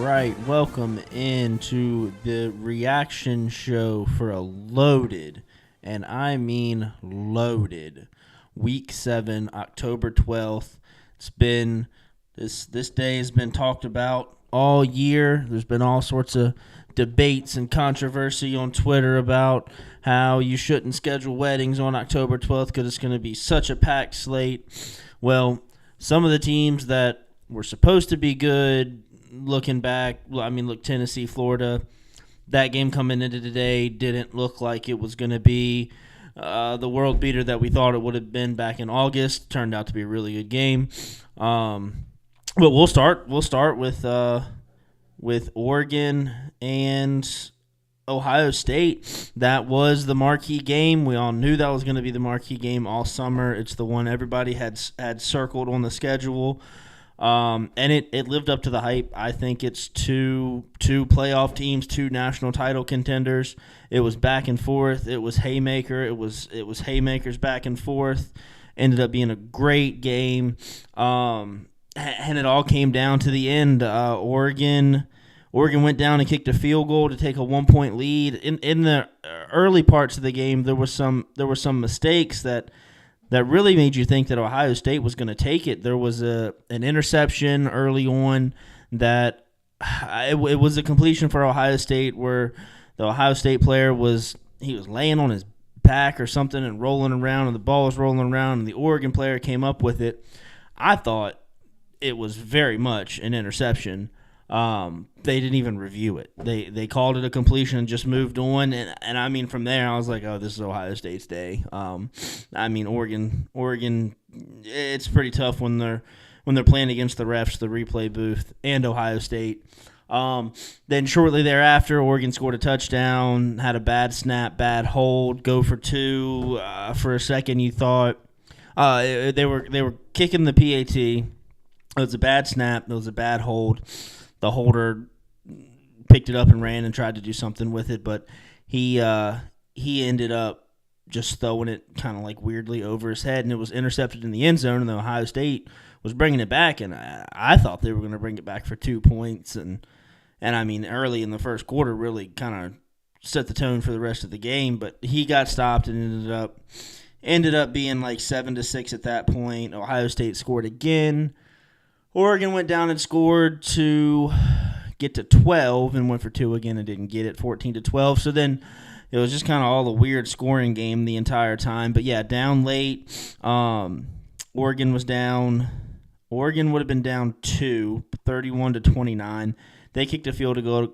right, welcome into the reaction show for a loaded, and I mean loaded, Week 7, October 12th. It's been, this day has been talked about all year. There's been all sorts of debates and controversy on Twitter about how you shouldn't schedule weddings on October 12th because it's going to be such a packed slate. Well, some of the teams that were supposed to be good, looking back, look, Tennessee, Florida, that game coming into today didn't look like it was going to be the world beater that we thought it would have been back in August. Turned out to be a really good game. But we'll start with Oregon and Ohio State. That was the marquee game. We all knew that was going to be the marquee game all summer. It's the one everybody had circled on the schedule. And it lived up to the hype. I think it's two playoff teams, two national title contenders. It was back and forth. It was haymaker. It was haymakers back and forth. Ended up being a great game. And it all came down to the end. Oregon went down and kicked a field goal to take a 1-point lead. In the early parts of the game, there were some mistakes that really made you think that Ohio State was going to take it. There was an interception early on that it was a completion for Ohio State where the Ohio State player was laying on his back or something and rolling around, and the ball was rolling around, and the Oregon player came up with it. I thought it was very much an interception. They didn't even review it. They called it a completion and just moved on. And I mean, from there, I was like, oh, this is Ohio State's day. Oregon, it's pretty tough when they're playing against the refs, the replay booth, and Ohio State. Then shortly thereafter, Oregon scored a touchdown, had a bad snap, bad hold, go for two. For a second, you thought they were kicking the PAT. It was a bad snap. It was a bad hold. The holder picked it up and ran and tried to do something with it, but he ended up just throwing it kind of like weirdly over his head, and it was intercepted in the end zone, and the Ohio State was bringing it back, and I thought they were going to bring it back for 2 points, and I mean, early in the first quarter really kind of set the tone for the rest of the game, but he got stopped and ended up being like 7-6 at that point. Ohio State scored again. Oregon went down and scored to get to 12 and went for 2 again and didn't get it, 14-12. So then it was just kind of all a weird scoring game the entire time. But, yeah, down late. Oregon was down. Oregon would have been down 2, 31-29. They kicked a field goal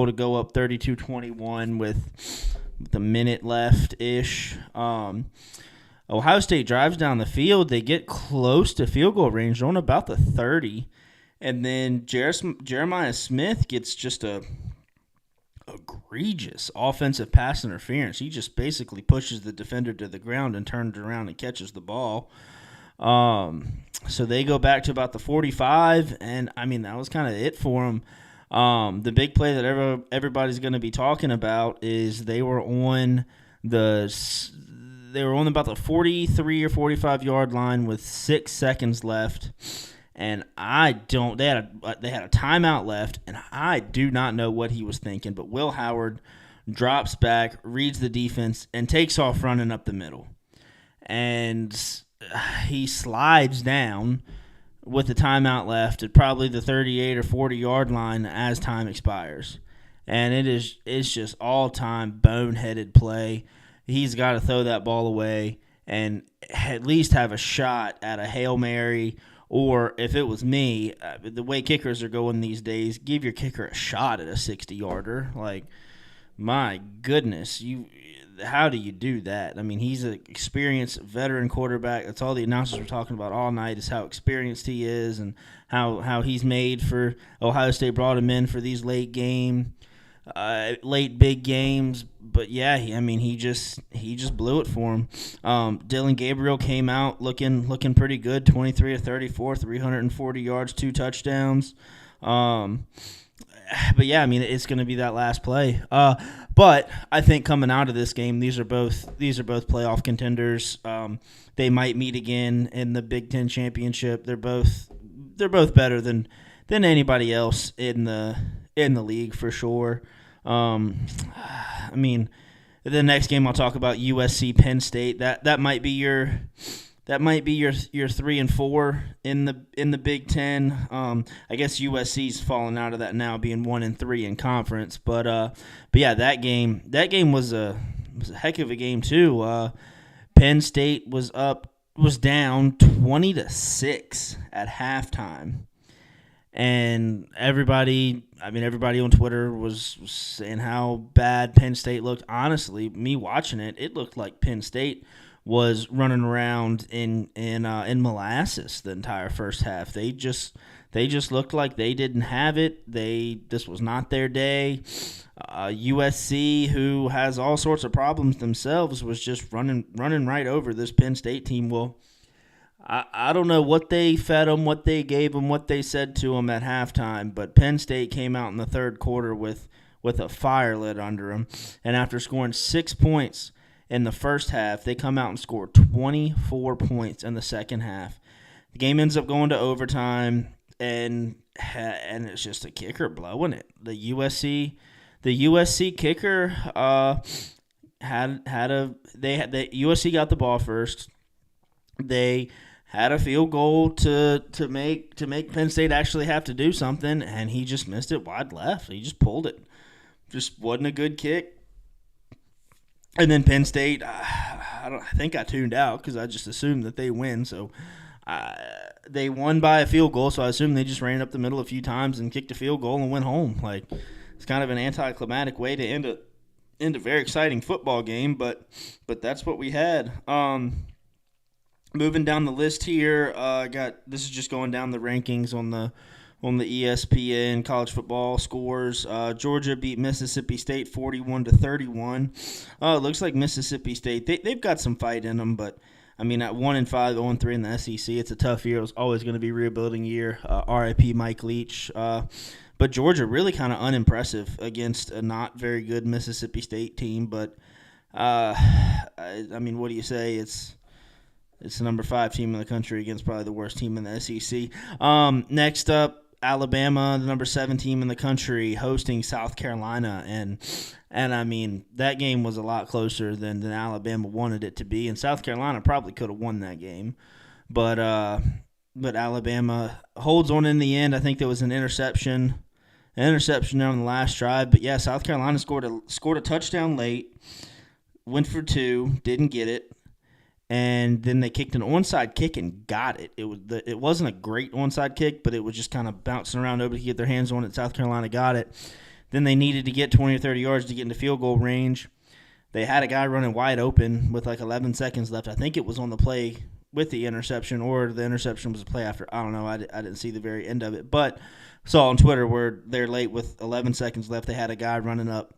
to go up 32-21 with a minute left-ish. Ohio State drives down the field. They get close to field goal range, on about the 30. And then Jeremiah Smith gets just a egregious offensive pass interference. He just basically pushes the defender to the ground and turns around and catches the ball. So they go back to about the 45, and, I mean, that was kind of it for them. The big play that everybody's going to be talking about is they were on about the 43 or 45 yard line with 6 seconds left, and they had a timeout left, and I do not know what he was thinking, but Will Howard drops back, reads the defense, and takes off running up the middle, and he slides down with the timeout left at probably the 38 or 40 yard line as time expires, and it's just all time boneheaded play. He's got to throw that ball away and at least have a shot at a Hail Mary, or if it was me, the way kickers are going these days, give your kicker a shot at a 60-yarder. Like, my goodness, how do you do that? I mean, he's an experienced veteran quarterback. That's all the announcers were talking about all night, is how experienced he is and how he's made for Ohio State, brought him in for these late big games. But yeah, he just blew it for him. Dylan Gabriel came out looking pretty good, 23 of 34, 340 yards, 2 touchdowns. But yeah, I mean, it's going to be that last play. But I think coming out of this game, these are both playoff contenders. They might meet again in the Big Ten championship. They're both better than anybody else in the league for sure. I mean, the next game I'll talk about USC Penn State. That might be your 3 and 4 in the Big Ten. I guess USC's fallen out of that now, being 1-3 in conference. But yeah, that game was a heck of a game too. Penn State was down 20-6 at halftime. And everybody on Twitter was saying how bad Penn State looked. Honestly, me watching it looked like Penn State was running around in molasses the entire first half. They just looked like they didn't have it. This was not their day. USC, who has all sorts of problems themselves, was just running right over this Penn State team. Well, I don't know what they fed them, what they gave them, what they said to them at halftime, but Penn State came out in the third quarter with a fire lit under them. And after scoring 6 points in the first half, they come out and score 24 points in the second half. The game ends up going to overtime, and it's just a kicker blowing it. The USC kicker USC got the ball first. They had a field goal to make Penn State actually have to do something, and he just missed it wide left. He just pulled it. Just wasn't a good kick. And then Penn State, I think I tuned out because I just assumed that they win. So they won by a field goal, so I assume they just ran up the middle a few times and kicked a field goal and went home. Like, it's kind of an anticlimactic way to end a very exciting football game, but that's what we had. Moving down the list here, this is just going down the rankings on the ESPN college football scores. Georgia beat Mississippi State 41-31. It looks like Mississippi State they've got some fight in them, but I mean at 1-5, 0-3 in the SEC, it's a tough year. It was always going to be a rebuilding year. RIP Mike Leach. But Georgia really kind of unimpressive against a not very good Mississippi State team. But I mean, what do you say? It's the number 5 team in the country against probably the worst team in the SEC. Next up, Alabama, the number 7 team in the country, hosting South Carolina, and I mean that game was a lot closer than Alabama wanted it to be, and South Carolina probably could have won that game, but Alabama holds on in the end. I think there was an interception on the last drive, but yeah, South Carolina scored a touchdown late, went for 2, didn't get it. And then they kicked an onside kick and got it. It wasn't a great onside kick, but it was just kind of bouncing around. Nobody could get their hands on it. South Carolina got it. Then they needed to get 20 or 30 yards to get into field goal range. They had a guy running wide open with like 11 seconds left. I think it was on the play with the interception, or the interception was a play after. I don't know. I didn't see the very end of it, but saw on Twitter where they're late with 11 seconds left. They had a guy running up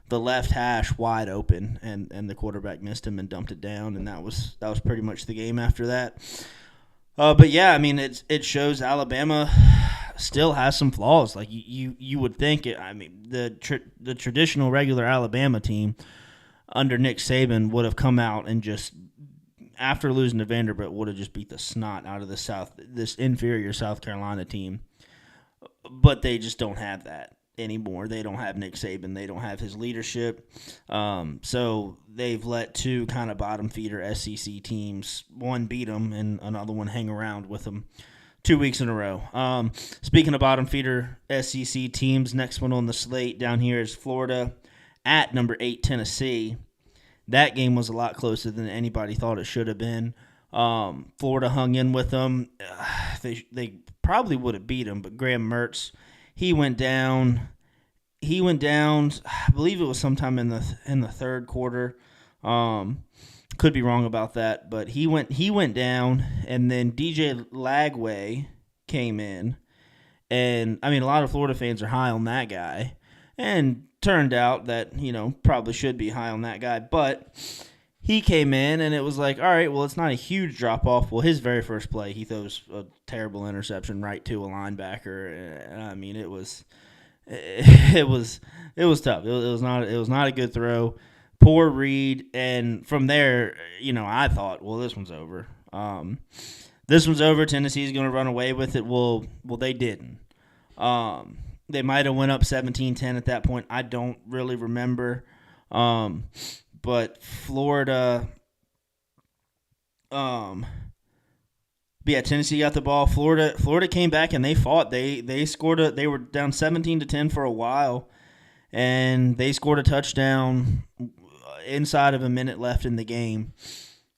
the left hash wide open, and the quarterback missed him and dumped it down, and that was pretty much the game after that. But yeah, I mean it shows Alabama still has some flaws. Like you would think I mean the traditional regular Alabama team under Nick Saban would have come out and just, after losing to Vanderbilt, would have just beat the snot out of this inferior South Carolina team. But they just don't have that anymore. They don't have Nick Saban. They don't have his leadership. So they've let 2 kind of bottom feeder SEC teams, one beat them and another one hang around with them 2 weeks in a row. Speaking of bottom feeder SEC teams, next one on the slate down here is Florida at number 8 Tennessee. That game was a lot closer than anybody thought it should have been. Florida hung in with them. They probably would have beat them, but Graham Mertz, he went down. I believe it was sometime in the third quarter. Could be wrong about that, but he went down, and then DJ Lagway came in, and I mean a lot of Florida fans are high on that guy, and turned out that probably should be high on that guy, but he came in, and it was like, all right, well, it's not a huge drop off. Well, his very first play, he throws a terrible interception right to a linebacker. I mean, it was tough. It was not a good throw. Poor read, and from there, I thought, well, this one's over. This one's over. Tennessee's going to run away with it. Well, they didn't. They might have went up 17-10 at that point. I don't really remember. But Florida, Tennessee got the ball. Florida came back and they fought. They scored they were down 17-10 for a while, and they scored a touchdown inside of a minute left in the game.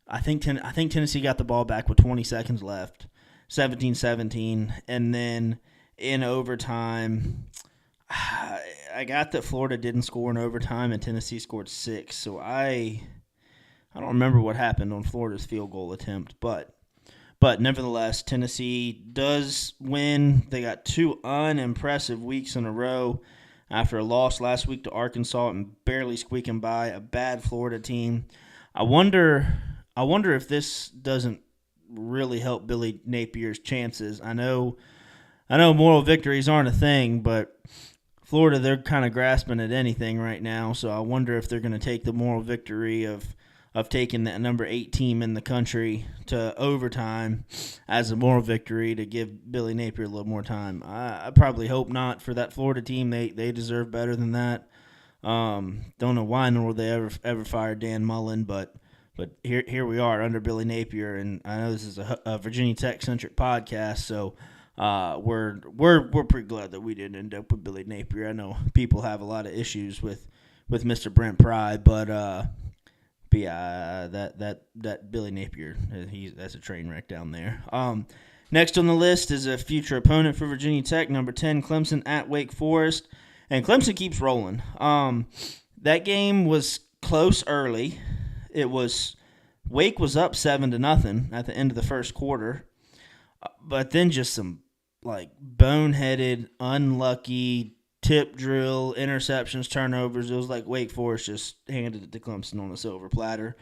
I think Tennessee got the ball back with 20 seconds left, 17-17, and then in overtime, I got that Florida didn't score in overtime and Tennessee scored 6. So I don't remember what happened on Florida's field goal attempt, but nevertheless, Tennessee does win. They got 2 unimpressive weeks in a row after a loss last week to Arkansas and barely squeaking by a bad Florida team. I wonder if this doesn't really help Billy Napier's chances. I know moral victories aren't a thing, but Florida, they're kind of grasping at anything right now. So I wonder if they're going to take the moral victory of taking that number 8 team in the country to overtime as a moral victory to give Billy Napier a little more time. I probably hope not for that Florida team. They deserve better than that. Don't know why in the world they ever fired Dan Mullen, but here we are under Billy Napier, and I know this is a Virginia Tech centric podcast, so we're pretty glad that we didn't end up with Billy Napier. I know people have a lot of issues with Mr. Brent Pry, but yeah, that Billy Napier, that's a train wreck down there. Next on the list is a future opponent for Virginia Tech, number 10, Clemson at Wake Forest, and Clemson keeps rolling. That game was close early. Wake was up 7-0 at the end of the first quarter, but then just some boneheaded, unlucky tip drill, interceptions, turnovers. It was like Wake Forest just handed it to Clemson on a silver platter.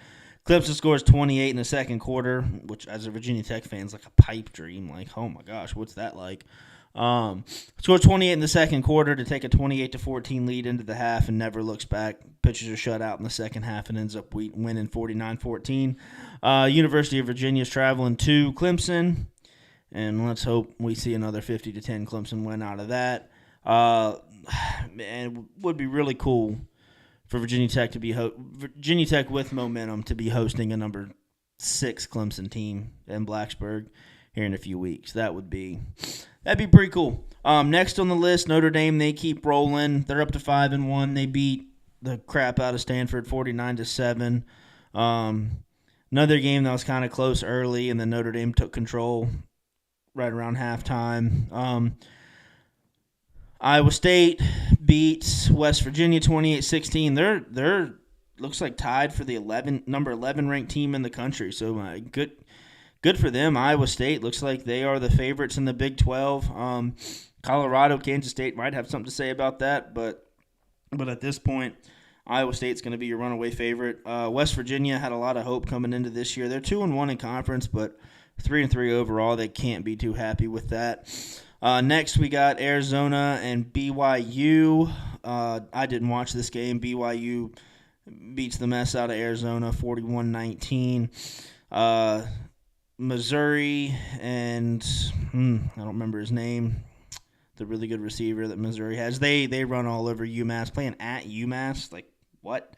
Clemson scores 28 in the second quarter, which as a Virginia Tech fan is like a pipe dream. Like, oh my gosh, what's that like? Scores 28 in the second quarter to take a 28-14 lead into the half and never looks back. Pitchers are shut out in the second half and ends up winning 49-14. University of Virginia is traveling to Clemson, and let's hope we see another 50-10 Clemson win out of that. And it would be really cool for Virginia Tech to be Virginia Tech with momentum to be hosting a number 6 Clemson team in Blacksburg here in a few weeks. That'd be pretty cool. Next on the list, Notre Dame. They keep rolling. They're up to 5-1. They beat the crap out of Stanford 49-7. Another game that was kind of close early, and then Notre Dame took control right around halftime. Iowa State beats West Virginia 28-16. They're looks like tied for the number 11 ranked team in the country. So good for them. Iowa State looks like they are the favorites in the Big 12. Colorado, Kansas State might have something to say about that, but at this point, Iowa State's going to be your runaway favorite. West Virginia had a lot of hope coming into this year. They're 2-1 in conference, but 3-3 overall. They can't be too happy with that. Next, we got Arizona and BYU. I didn't watch this game. BYU beats the mess out of Arizona 41-19. Missouri and I don't remember his name, the really good receiver that Missouri has. They run all over UMass, playing at UMass. Like, what?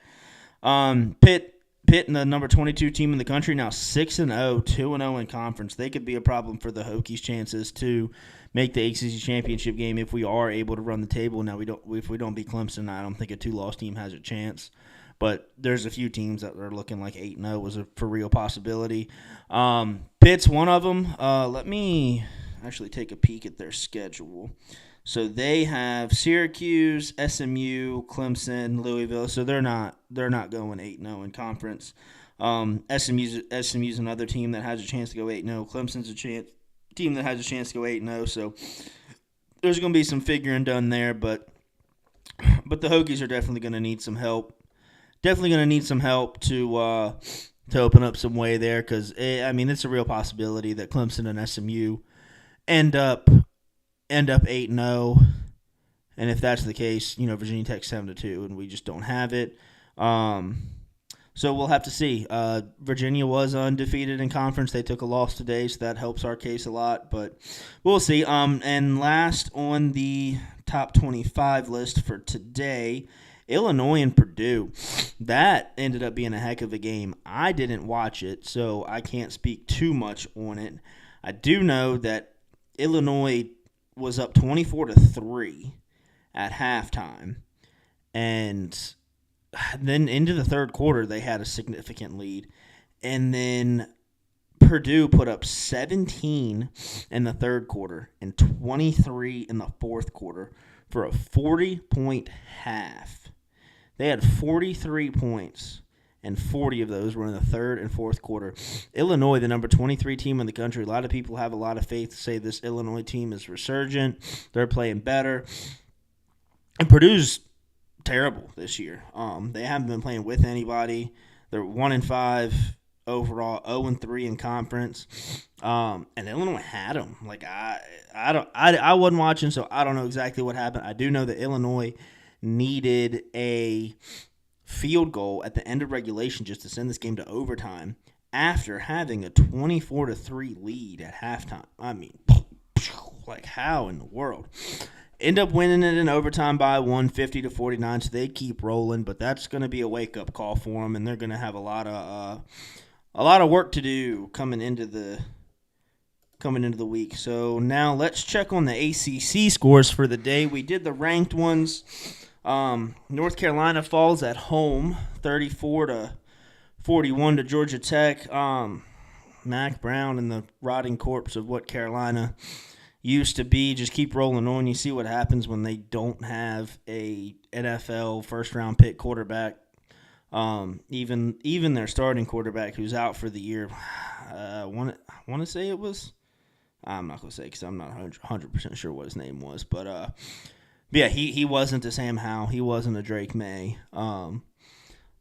Pitt and the number 22 team in the country, now 6-0, 2-0 in conference. They could be a problem for the Hokies' chances to make the ACC championship game if we are able to run the table. Now, if we don't beat Clemson, I don't think a 2-loss team has a chance. But there's a few teams that are looking like 8-0 was a for real possibility. Pitt's one of them. Let me actually take a peek at their schedule. So they have Syracuse, SMU, Clemson, Louisville. So they're not going 8-0 in conference. SMU's another team that has a chance to go 8-0. Clemson's a team that has a chance to go 8-0. So there's going to be some figuring done there, but the Hokies are definitely going to need some help. Definitely going to need some help to open up some way there, because it's a real possibility that Clemson and SMU end up 8-0, and if that's the case, Virginia Tech 7-2, and we just don't have it. So we'll have to see. Virginia was undefeated in conference. They took a loss today, so that helps our case a lot. But we'll see. And last on the top 25 list for today, Illinois and Purdue. That ended up being a heck of a game. I didn't watch it, so I can't speak too much on it. I do know that Illinois was up 24-3 at halftime, and then into the third quarter, they had a significant lead. And then Purdue put up 17 in the third quarter and 23 in the fourth quarter for a 40-point half. They had 43 points, and 40 of those were in the third and fourth quarter. Illinois, the number 23 team in the country, a lot of people have a lot of faith to say this Illinois team is resurgent. They're playing better. And Purdue's terrible this year. They haven't been playing with anybody. They're 1-5 overall, 0-3 in conference. And Illinois had them. Like I wasn't watching, so I don't know exactly what happened. I do know that Illinois needed a field goal at the end of regulation just to send this game to overtime after having a 24-3 lead at halftime. I mean, like how in the world? End up winning it in overtime by 50-49, so they keep rolling. But that's going to be a wake-up call for them, and they're going to have a lot of work to do coming into the week. So now let's check on the ACC scores for the day. We did the ranked ones. North Carolina falls at home, 34-41 to Georgia Tech. Mac Brown and the rotting corpse of what Carolina used to be. Just keep rolling on. You see what happens when they don't have a NFL first-round pick quarterback. Even their starting quarterback who's out for the year. I want to say it was. I'm not gonna say because I'm not 100% sure what his name was, but yeah, he wasn't a Sam Howell. He wasn't a Drake May.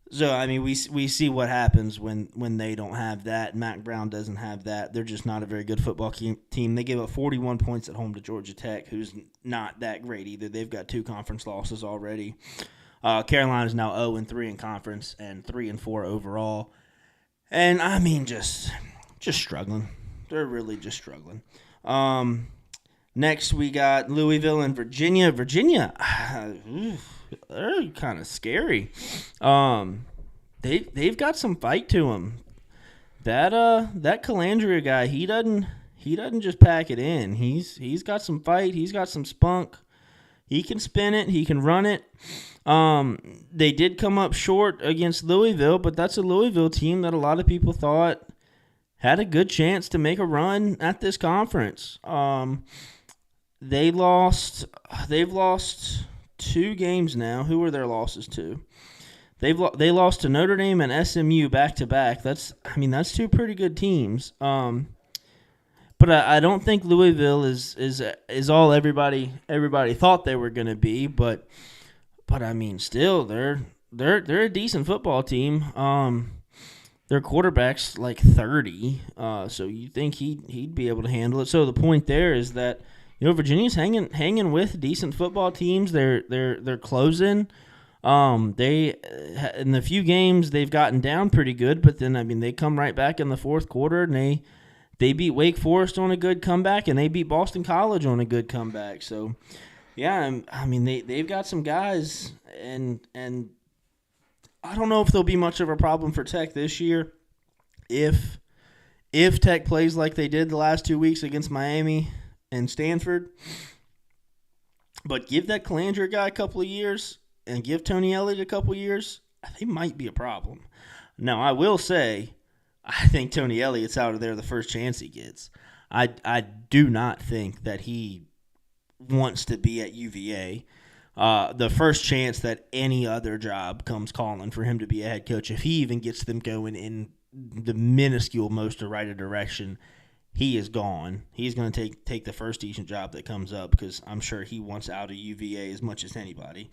So, I mean, we see what happens when they don't have that. Mac Brown doesn't have that. They're just not a very good football team. They gave up 41 points at home to Georgia Tech, who's not that great either. They've got 2 conference losses already. Carolina's now 0-3 in conference and 3-4 overall. And, I mean, just struggling. They're really just struggling. Next, we got Louisville and Virginia. Virginia, they're kind of scary. They've got some fight to them. That Calandria guy, he doesn't just pack it in. He's got some fight. He's got some spunk. He can spin it. He can run it. They did come up short against Louisville, but that's a Louisville team that a lot of people thought had a good chance to make a run at this conference. They've lost 2 games now. Who were their losses to? They lost to Notre Dame and SMU back to back. That's 2 pretty good teams. But I don't think Louisville is all everybody thought they were going to be. But I mean, still they're a decent football team. Their quarterback's like 30, so you think he'd be able to handle it. So the point there is that Virginia's hanging with decent football teams. They're closing. They in the few games they've gotten down pretty good, but then they come right back in the fourth quarter and they beat Wake Forest on a good comeback and they beat Boston College on a good comeback. So yeah, they've got some guys and I don't know if there'll be much of a problem for Tech this year if Tech plays like they did the last 2 weeks against Miami and Stanford. But give that Calandria guy a couple of years and give Tony Elliott a couple of years, they might be a problem. Now, I will say, I think Tony Elliott's out of there the first chance he gets. I do not think that he wants to be at UVA. The first chance that any other job comes calling for him to be a head coach, if he even gets them going in the minuscule most right direction, he is gone. He's going to take the first decent job that comes up because I'm sure he wants out of UVA as much as anybody.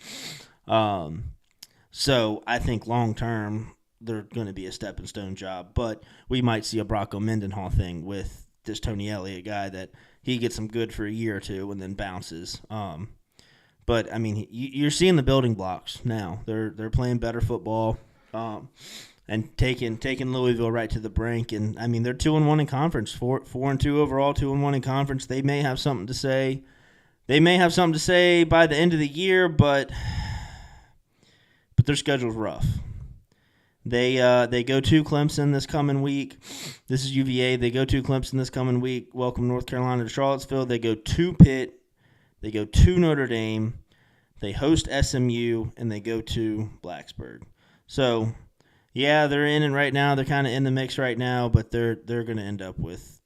So I think long term they're going to be a stepping stone job, but we might see a Bronco Mendenhall thing with this Tony Elliott guy that he gets them good for a year or two and then bounces. But you're seeing the building blocks now. They're playing better football. and taking Louisville right to the brink. And I mean, they're 2-1 in conference, 4-2 overall, 2-1 in conference. They may have something to say. They may have something to say by the end of the year, but their schedule's rough. They go to Clemson this coming week. This is UVA. They go to Clemson this coming week. Welcome North Carolina to Charlottesville. They go to Pitt. They go to Notre Dame. They host SMU, and they go to Blacksburg. So, yeah, they're in, and right now they're kind of in the mix right now, but they're going to end up with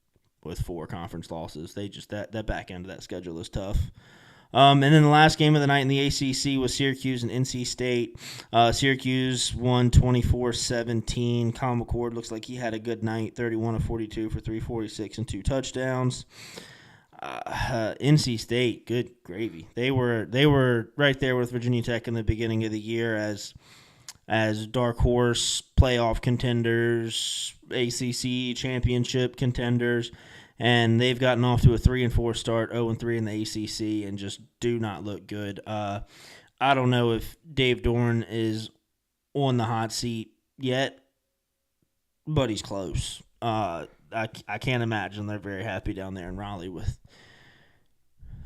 4 conference losses. They just that back end of that schedule is tough. And then the last game of the night in the ACC was Syracuse and NC State. Syracuse won 24-17. Colin McCord looks like he had a good night, 31 of 42 for 346 and 2 touchdowns. NC State, good gravy. They were right there with Virginia Tech in the beginning of the year as dark horse playoff contenders, ACC championship contenders. And they've gotten off to a 3-4 start, 0-3 in the ACC, and just do not look good. I don't know if Dave Doran is on the hot seat yet, but he's close. I can't imagine they're very happy down there in Raleigh with.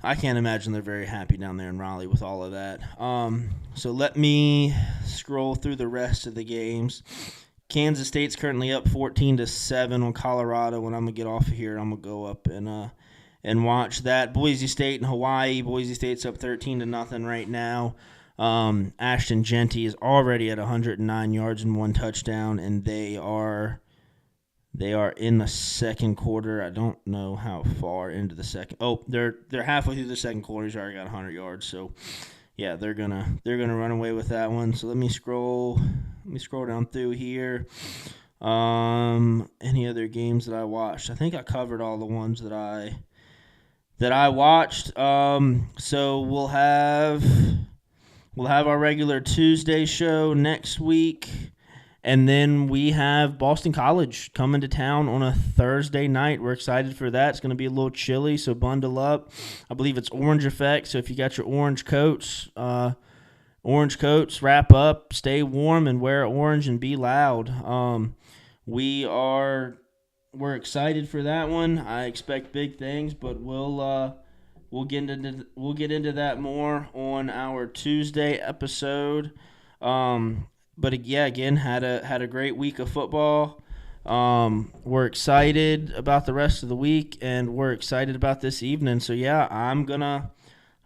I can't imagine they're very happy down there in Raleigh with all of that. So let me scroll through the rest of the games. Kansas State's currently up 14-7 on Colorado. When I'm gonna get off of here, I'm gonna go up and watch that. Boise State and Hawaii. Boise State's up 13-0 right now. Ashton Genty is already at 109 yards and 1 touchdown, and they are in the second quarter. I don't know how far into the second. Oh, they're halfway through the second quarter. He's already got 100 yards. So yeah, they're gonna run away with that one. So let me scroll down through here. Any other games that I watched? I think I covered all the ones that I watched. So we'll have our regular Tuesday show next week. And then we have Boston College coming to town on a Thursday night. We're excited for that. It's going to be a little chilly, so bundle up. I believe it's Orange Effect, so if you got your orange coats, wrap up, stay warm, and wear orange and be loud. We're excited for that one. I expect big things, but we'll get into that more on our Tuesday episode. But yeah, again, had a great week of football. We're excited about the rest of the week, and we're excited about this evening. So yeah, I'm gonna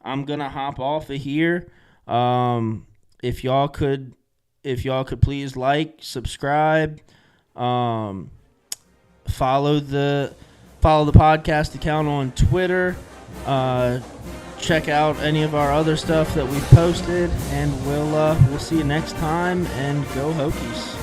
hop off of here. If y'all could please like, subscribe, follow the podcast account on Twitter. Check out any of our other stuff that we've posted, and we'll see you next time, and go Hokies.